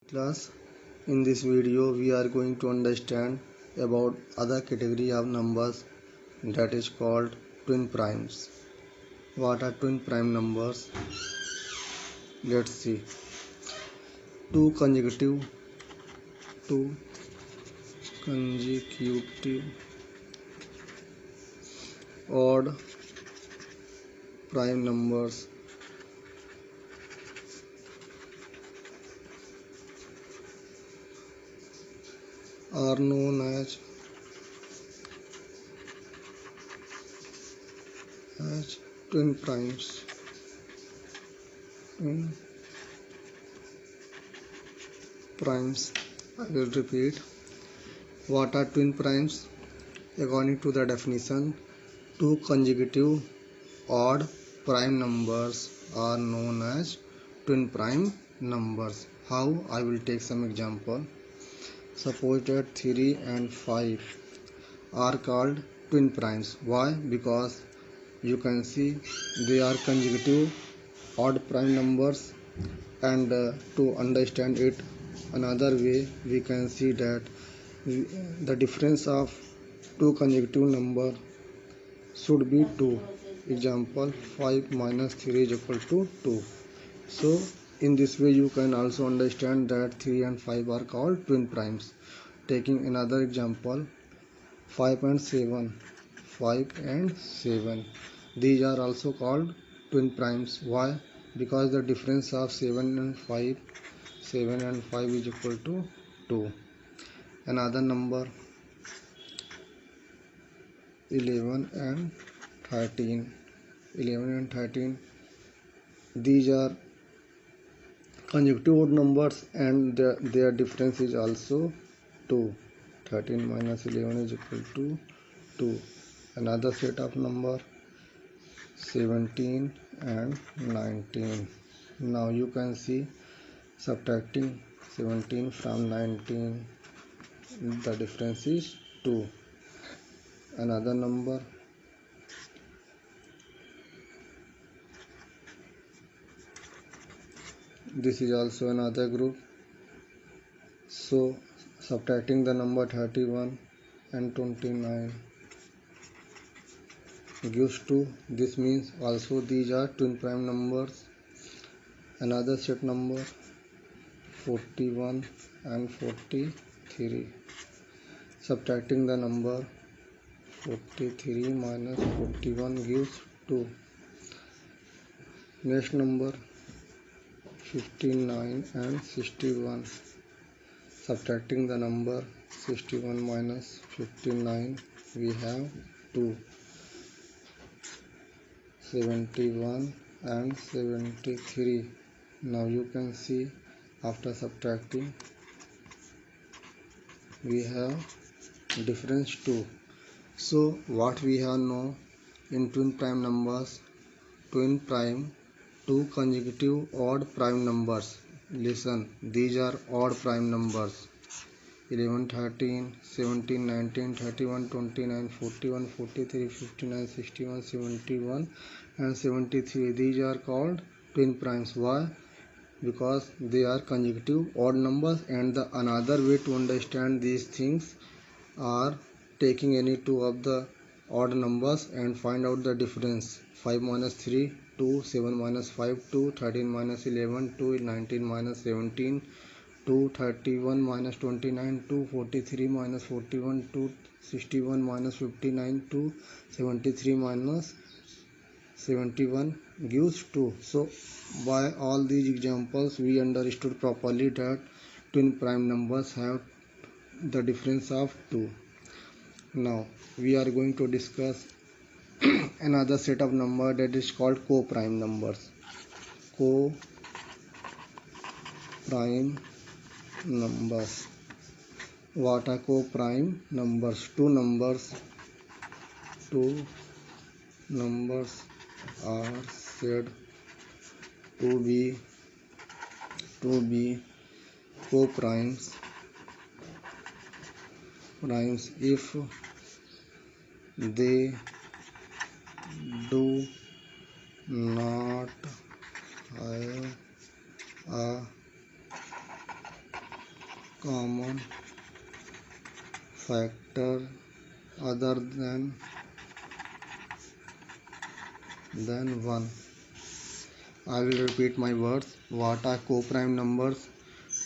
Class, in this video we are going to understand about other category of numbers, that is called twin primes. What are twin prime numbers? Let's see. Two consecutive odd prime numbers are known as twin primes. Twin primes. I will repeat. What are twin primes? According to the definition, two consecutive odd prime numbers are known as twin prime numbers. How? I will take some example. Suppose that 3 and 5 are called twin primes. Why? Because you can see they are consecutive odd prime numbers, and to understand it another way, we can see that the difference of two consecutive number should be 2. Example, 5 minus 3 is equal to 2. So in this way you can also understand that 3 and 5 are called twin primes. Taking another example, 5 and 7. 5 and 7. These are also called twin primes. Why? Because the difference of 7 and 5 is equal to 2. Another number, 11 and 13. 11 and 13. These are consecutive odd numbers and their difference is also 2. 13 minus 11 is equal to 2. Another set of number, 17 and 19. Now you can see, subtracting 17 from 19, the difference is 2. Another number, this is also another group. So subtracting the number 31 and 29 gives 2. This means also these are twin prime numbers. Another set number, 41 and 43. Subtracting the number 43 minus 41 gives 2. Next number, 59 and 61. Subtracting the number 61 minus 59, we have 2. 71 and 73. Now you can see, after subtracting we have difference 2. So what we have know in twin prime numbers, twin prime, two consecutive odd prime numbers. Listen, these are odd prime numbers. 11, 13, 17, 19, 31, 29, 41, 43, 59, 61, 71 and 73. These are called twin primes. Why? Because they are consecutive odd numbers, and the another way to understand these things are taking any two of the odd numbers and find out the difference. 5 minus 3, 2, 7 minus 5, 2, 13 minus 11, 2, 19 minus 17, 2, 31 minus 29, 2, 43 minus 41, 2, 61 minus 59, 2, 73 minus 71 gives 2. So by all these examples we understood properly that twin prime numbers have the difference of 2. Now we are going to discuss another set of number, that is called co-prime numbers. Co-prime numbers. What are co-prime numbers? Two numbers are said to be co-primes if they do not have a common factor other than 1. I will repeat my words. What are co-prime numbers?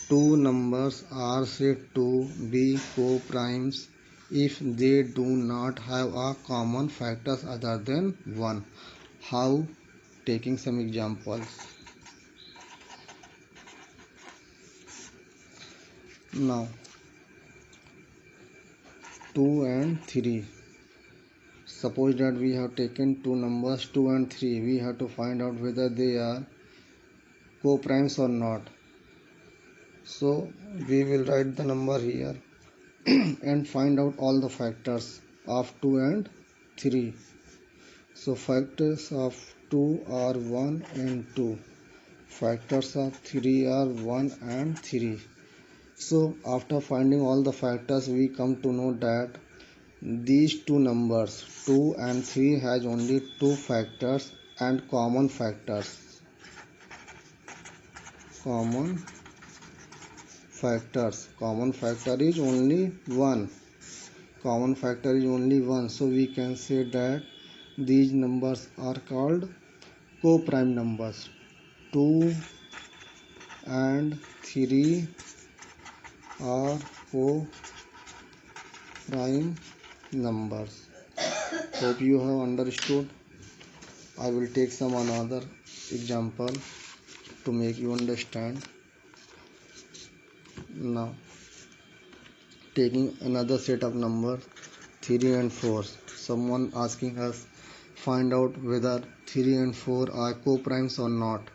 Two numbers are said to be co-primes if they do not have a common factors other than 1. How? Taking some examples. Now 2 and 3. Suppose that we have taken two numbers 2 and 3. We have to find out whether they are co-primes or not. So we will write the number here and find out all the factors of 2 and 3. So factors of 2 are 1 and 2. Factors of 3 are 1 and 3. So after finding all the factors, we come to know that these two numbers 2 and 3 has only two factors and common factors. Common factor is only 1. Common factor is only 1. So we can say that these numbers are called co-prime numbers. 2 and 3 are co-prime numbers. Hope you have understood. I will take some another example to make you understand. Now taking another set of numbers 3 and 4. Someone asking us find out whether 3 and 4 are co-primes or not.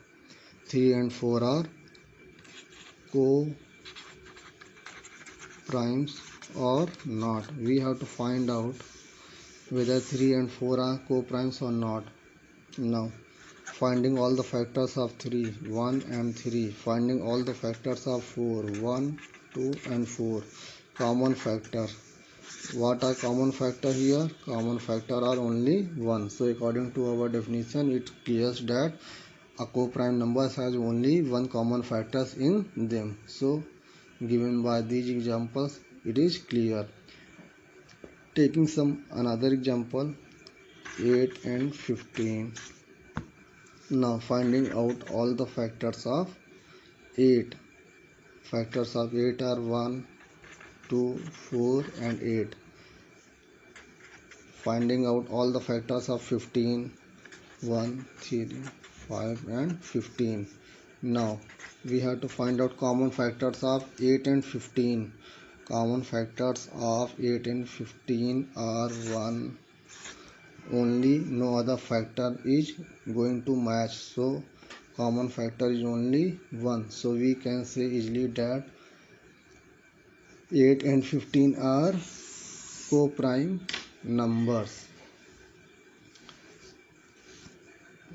3 and 4 are co-primes or not. We have to find out whether 3 and 4 are co-primes or not. Now finding all the factors of 3, 1 and 3. Finding all the factors of 4, 1, 2 and 4. Common factor. What are common factor here? Common factor are only 1. So according to our definition, it clears that a co-prime number has only one common factors in them. So given by these examples, it is clear. Taking some another example 8 and 15. Now finding out all the factors of 8. Factors of 8 are 1, 2, 4 and 8. Finding out all the factors of 15. 1, 3, 5 and 15. Now we have to find out common factors of 8 and 15. Common factors of 8 and 15 are 1. Only no other factor is going to match. So common factor is only 1. So we can say easily that 8 and 15 are co-prime numbers.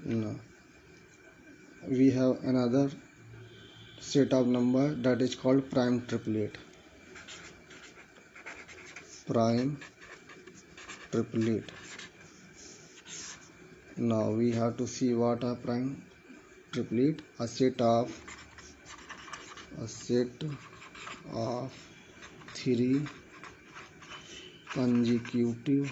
Now we have another set of number that is called prime triplet. Prime triplet. Now we have to see what are prime triplet. A set of 3 consecutive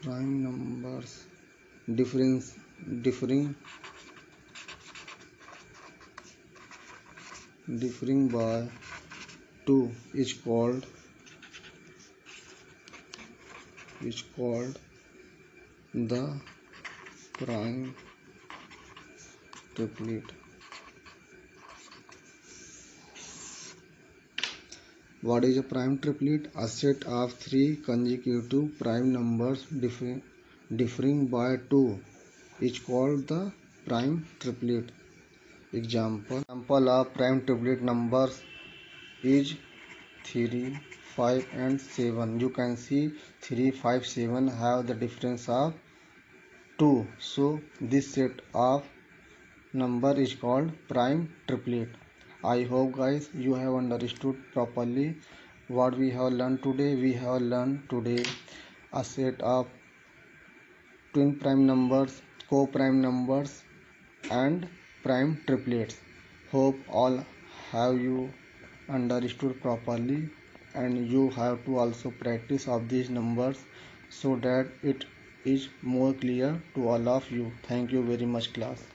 prime numbers differing by 2 is called the prime triplet. What is a prime triplet? A set of 3 consecutive prime numbers differing by 2 is called the prime triplet. Example of prime triplet numbers is 3, 5 and 7. You can see 3, 5, 7 have the difference of 2. So this set of number is called prime triplet. I hope guys you have understood properly. What we have learned today? We have learned today a set of twin prime numbers, co-prime numbers, and prime triplets. Hope all have you understood properly, and you have to also practice of these numbers so that it is more clear to all of you. Thank you very much, class.